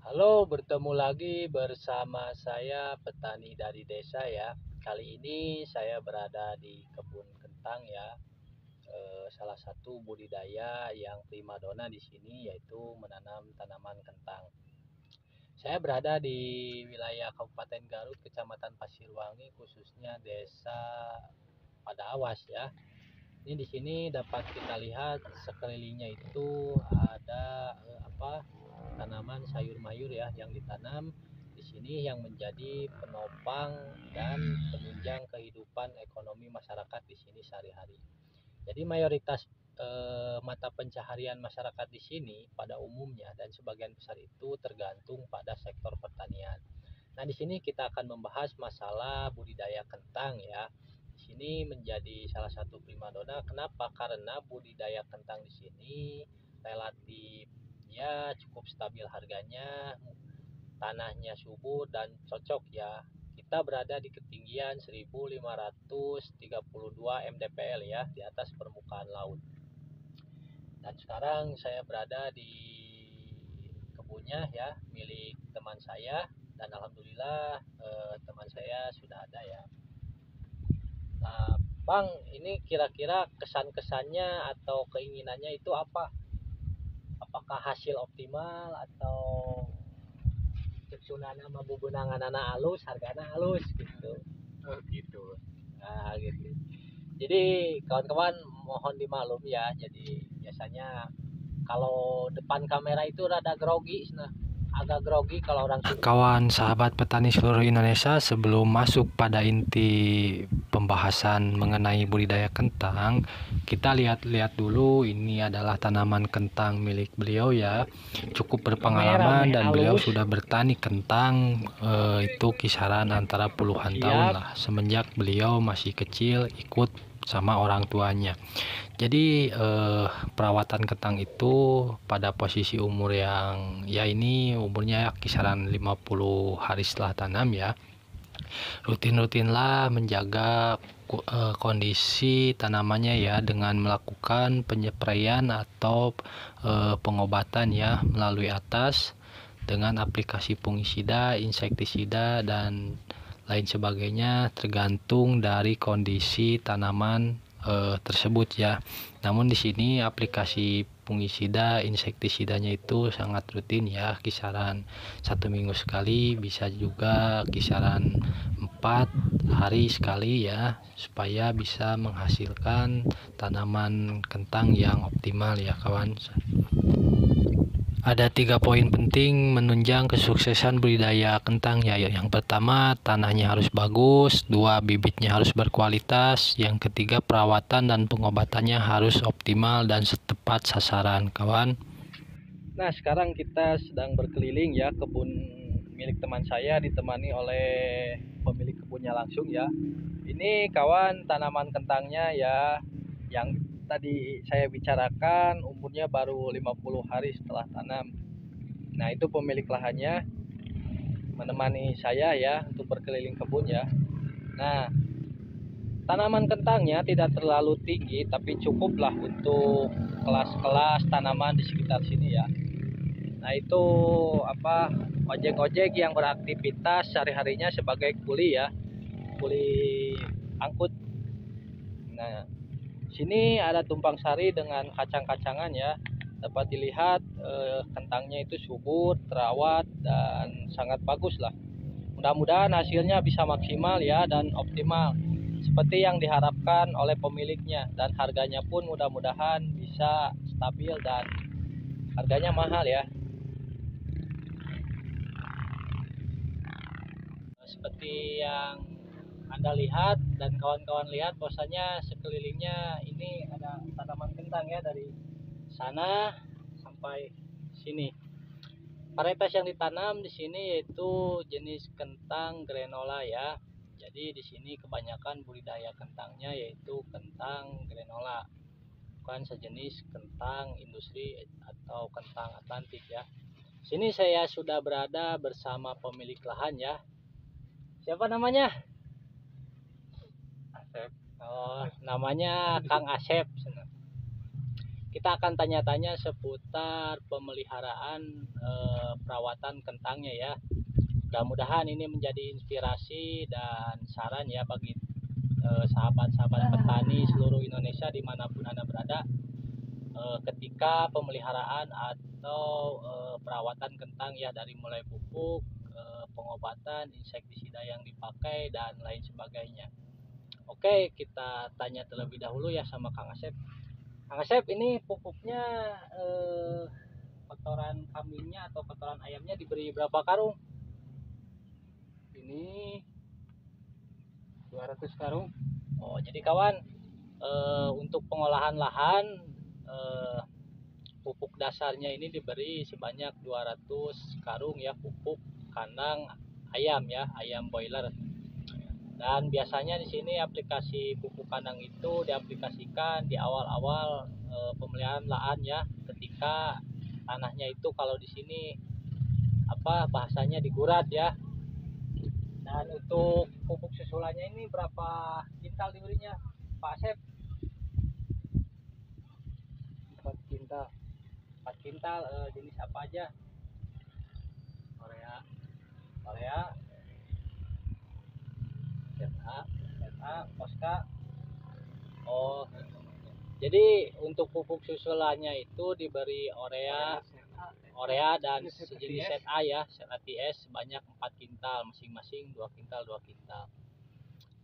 Halo, bertemu lagi bersama saya petani dari desa ya. Kali ini saya berada di kebun kentang ya. Salah satu budidaya yang primadona di sini yaitu menanam tanaman kentang. Saya berada di wilayah Kabupaten Garut, Kecamatan Pasirwangi, khususnya Desa Padawas ya. Ini di sini dapat kita lihat sekelilingnya itu ada tanaman sayur mayur ya yang ditanam di sini yang menjadi penopang dan penunjang kehidupan ekonomi masyarakat di sini sehari-hari. Jadi mayoritas mata pencaharian masyarakat di sini pada umumnya dan sebagian besar itu tergantung pada sektor pertanian. Nah, di sini kita akan membahas masalah budidaya kentang ya. Di sini menjadi salah satu primadona. Kenapa? Karena budidaya kentang di sini relatif ya cukup stabil harganya, tanahnya subur dan cocok ya. Kita berada di ketinggian 1532 mdpl ya, di atas permukaan laut. Dan sekarang saya berada di kebunnya ya, milik teman saya, dan alhamdulillah teman saya sudah ada ya. Nah, Bang, ini kira-kira kesan-kesannya atau keinginannya itu apa? Apakah hasil optimal atau ceksunan sama bubunangan anak halus, hargana halus gitu. Oh gitu. Nah, gitu. Jadi kawan-kawan mohon dimaklum ya. Jadi biasanya kalau depan kamera itu rada grogi, nah agak grogi kalau orang Kawan sahabat petani seluruh Indonesia, sebelum masuk pada inti pembahasan mengenai budidaya kentang, kita lihat-lihat dulu. Ini adalah tanaman kentang milik beliau ya. Cukup berpengalaman dan beliau sudah bertani kentang itu kisaran antara puluhan tahun lah. Semenjak beliau masih kecil ikut sama orang tuanya. Jadi perawatan kentang itu pada posisi umur yang ya ini umurnya kisaran 50 hari setelah tanam ya. Rutin-rutinlah menjaga kondisi tanamannya ya dengan melakukan penyepraian atau pengobatan ya melalui atas dengan aplikasi fungisida, insektisida dan lain sebagainya tergantung dari kondisi tanaman tersebut ya. Namun di sini aplikasi fungisida, insektisidanya itu sangat rutin ya, kisaran 1 minggu sekali, bisa juga kisaran 4 hari sekali ya, supaya bisa menghasilkan tanaman kentang yang optimal ya kawan. Ada 3 poin penting menunjang kesuksesan budidaya kentang ya. Yang pertama, tanahnya harus bagus. 2, bibitnya harus berkualitas. Yang ketiga, perawatan dan pengobatannya harus optimal dan tepat sasaran kawan. Nah, sekarang kita sedang berkeliling ya kebun milik teman saya, ditemani oleh pemilik kebunnya langsung ya. Ini kawan tanaman kentangnya ya, yang tadi saya bicarakan umurnya baru 50 hari setelah tanam. Nah, itu pemilik lahannya menemani saya ya untuk berkeliling kebun ya. Nah, tanaman kentangnya tidak terlalu tinggi tapi cukuplah untuk kelas-kelas tanaman di sekitar sini ya. Nah, itu ojek-ojek yang beraktivitas sehari-harinya sebagai kuli ya, kuli angkut. Nah, sini ada tumpang sari dengan kacang-kacangan ya. Dapat dilihat kentangnya itu subur, terawat dan sangat bagus lah. Mudah-mudahan hasilnya bisa maksimal ya dan optimal seperti yang diharapkan oleh pemiliknya, dan harganya pun mudah-mudahan bisa stabil dan harganya mahal ya. Seperti yang Anda lihat dan kawan-kawan lihat, bahwasanya sekelilingnya ini ada tanaman kentang ya, dari sana sampai sini. Varietas yang ditanam di sini yaitu jenis kentang granola ya. Jadi di sini kebanyakan budidaya kentangnya yaitu kentang granola, bukan sejenis kentang industri atau kentang Atlantik ya. Sini saya sudah berada bersama pemilik lahan ya. Siapa namanya? Asep. Oh, namanya Kang Asep. kita akan tanya-tanya seputar pemeliharaan perawatan kentangnya ya. Mudah-mudahan ini menjadi inspirasi dan saran ya bagi sahabat-sahabat petani seluruh Indonesia dimanapun Anda berada, ketika pemeliharaan atau perawatan kentang ya, dari mulai pupuk, pengobatan, insektisida yang dipakai dan lain sebagainya. Oke, kita tanya terlebih dahulu ya sama Kang Asep. Kang Asep, ini pupuknya kotoran kambingnya atau kotoran ayamnya diberi berapa karung? Ini 200 karung. Oh, jadi kawan, untuk pengolahan lahan, pupuk dasarnya ini diberi sebanyak 200 karung ya, pupuk kandang ayam ya, ayam boiler. Dan biasanya di sini aplikasi pupuk kandang itu diaplikasikan di awal-awal pemeliharaan lahan ya, ketika tanahnya itu kalau di sini bahasanya digurat ya. Dan untuk pupuk susulannya ini berapa kintal diberinya, Pak Asep? 4 kintal. 4 kintal. Jenis apa aja? Korea, ZA, Posca. Oh, jadi untuk pupuk susulannya itu diberi Orea dan sejenis ZA ya, ZATS sebanyak 4 kintal, masing-masing 2 kintal.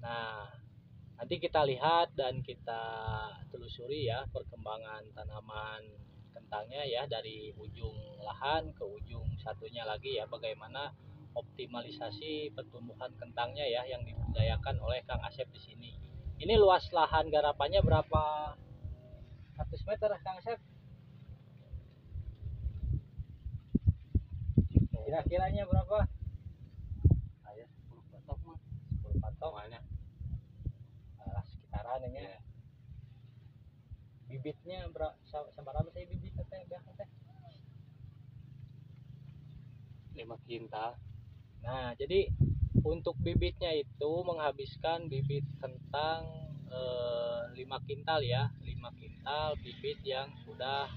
Nah, nanti kita lihat dan kita telusuri ya perkembangan tanaman kentangnya ya, dari ujung lahan ke ujung satunya lagi ya, bagaimana optimalisasi pertumbuhan kentangnya ya yang diberdayakan oleh Kang Asep di sini. Ini luas lahan garapannya berapa 100 meter Kang Asep? Kira-kiranya berapa? Ayo 10 patok mah. 10 patok. Semuanya. Sekitaran ini. Ya. Bibitnya seberapa sih bibit teh? 5 kintal. Nah, jadi untuk bibitnya itu menghabiskan bibit kentang 5 kintal ya, 5 kintal bibit yang sudah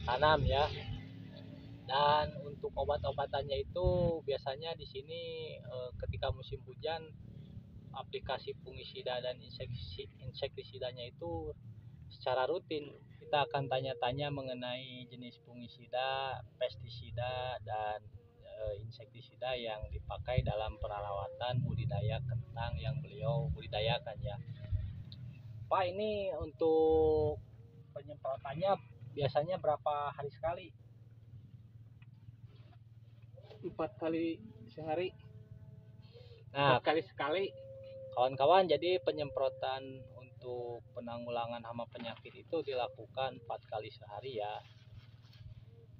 tanam ya. Dan untuk obat-obatannya itu biasanya di sini ketika musim hujan aplikasi fungisida dan insektisidanya itu secara rutin. Kita akan tanya-tanya mengenai jenis fungisida, pestisida dan insektisida yang dipakai dalam perawatan budidaya kentang yang beliau budidayakan ya. Pak, ini untuk penyemprotannya biasanya berapa hari sekali? 4 kali sehari. Nah, 4 kali sekali. Kawan-kawan, jadi penyemprotan untuk penanggulangan hama penyakit itu dilakukan 4 kali sehari ya.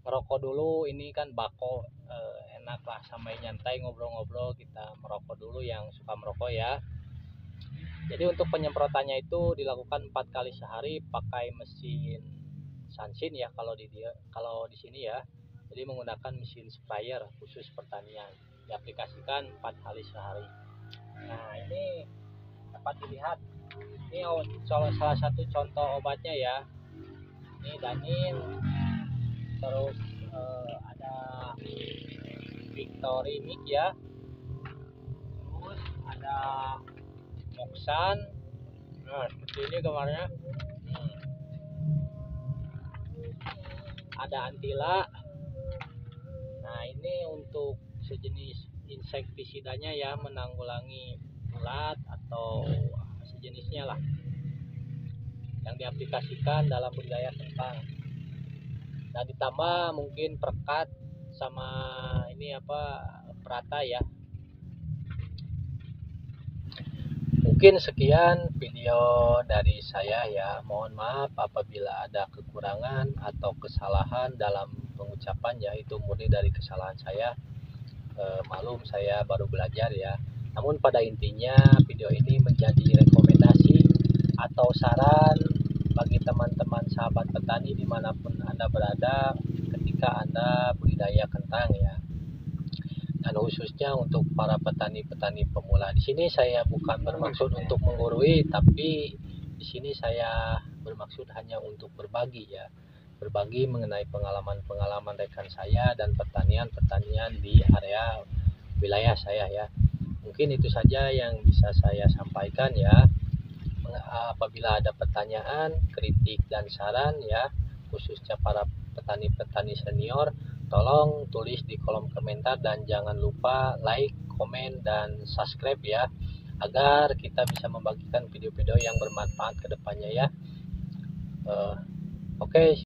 Ngerokok dulu, ini kan bako, enak lah sampai nyantai ngobrol-ngobrol, kita merokok dulu yang suka merokok ya. Jadi untuk penyemprotannya itu dilakukan 4 kali sehari pakai mesin Sansin ya kalau di sini ya. Jadi menggunakan mesin sprayer khusus pertanian, diaplikasikan 4 kali sehari. Nah, ini dapat dilihat, ini salah satu contoh obatnya ya. Ini Danin, terus ada Victory Mic ya, terus ada Moxan. Nah, seperti ini gambarnya. Ada Antila. Nah, ini untuk sejenis insektisidanya ya, menanggulangi ulat atau sejenisnya lah yang diaplikasikan dalam budidaya kentang. Nah, ditambah mungkin perkat sama ini perata ya. Mungkin sekian video dari saya ya. Mohon maaf apabila ada kekurangan atau kesalahan dalam pengucapan ya, itu murni dari kesalahan saya. Maklum, saya baru belajar ya. Namun pada intinya video ini menjadi rekomendasi atau saran bagi teman-teman sahabat petani dimanapun Anda berada ketika Anda budidaya kentang ya. Dan khususnya untuk para petani-petani pemula. Di sini saya bukan bermaksud untuk menggurui, tapi di sini saya bermaksud hanya untuk berbagi ya. berbagi mengenai pengalaman-pengalaman rekan saya dan pertanian di area wilayah saya ya. Mungkin itu saja yang bisa saya sampaikan ya. Apabila ada pertanyaan, kritik dan saran ya, khususnya para petani-petani senior, tolong tulis di kolom komentar dan jangan lupa like, komen, dan subscribe ya, agar kita bisa membagikan video-video yang bermanfaat ke depannya ya. Oke.